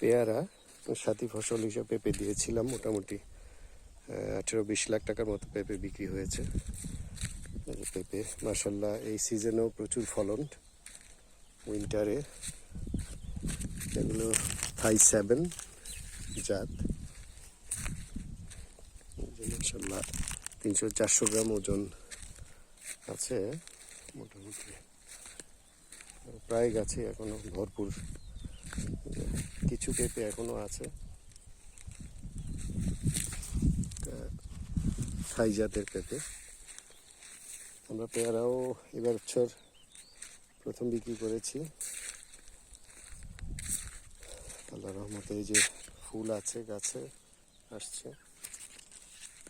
পেয়ারা সাথী ফসল হিসেবে পেঁপে দিয়েছিলাম। মোটামুটি 18-20 লাখ টাকার মতো পেঁপে বিক্রি হয়েছে। পেঁপে মাশাআল্লাহ এই সিজনেও প্রচুর ফলন। উইন্টারে এগুলো থাই 7 জাত, মাশাআল্লাহ 300-400 গ্রাম ওজন আছে মোটামুটি। প্রায় গাছে এখনো ভরপুর, কিছু পেঁপে এখনো আছে। থাই জাতের পেঁপে। আমরা পেয়ারাও এবার বছর প্রথম বিক্রি করেছি। আল্লাহর রহমতে এই যে ফুল আছে, গাছে আসছে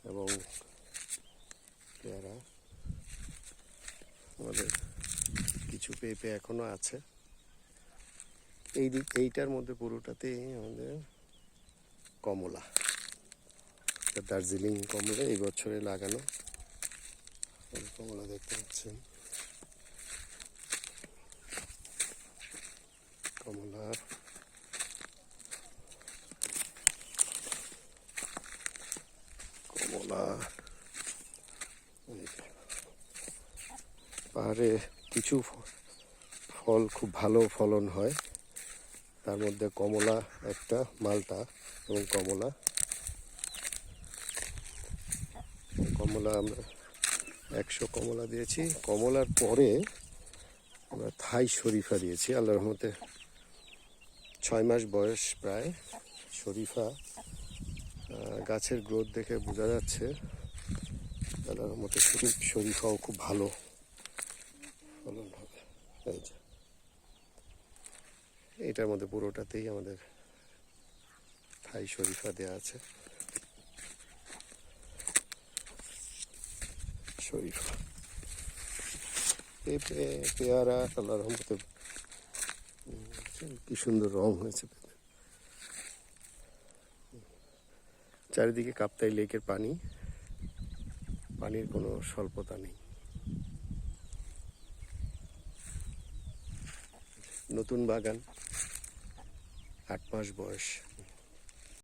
এবং পেয়ারা আমাদের কিছু পেঁপে এখনো আছে। এইটার মধ্যে পুরোটাতেই আমাদের কমলা, দার্জিলিং কমলা এই বছরে লাগানো কমলা দেখতে পাচ্ছেন। কমলা কমলা পাহাড়ে কিছু ফল খুব ভালো ফলন হয়, তার মধ্যে কমলা একটা, মালটা এবং কমলা। কমলা আমরা 100 কমলা দিয়েছি। কমলার পরে আমরা থাই শরীফা দিয়েছি। আল্লাহর রহমতে 6 মাস বয়স প্রায় শরীফা। গাছের গ্রোথ দেখে বোঝা যাচ্ছে আল্লাহর রহমতে শরীফাও খুব ভালো ফলন হবে। এই যে এটার মধ্যে পুরোটাতেই আমাদের থাই শরীফা দেওয়া আছে। শরীফা পেঁপে পেয়ারা আল্লাহর রহমতে কি সুন্দর রং হয়েছে। চারিদিকে কাপ্তাই লেকের পানির কোনো স্বল্পতা নেই। নতুন বাগান, 8 মাস বয়স।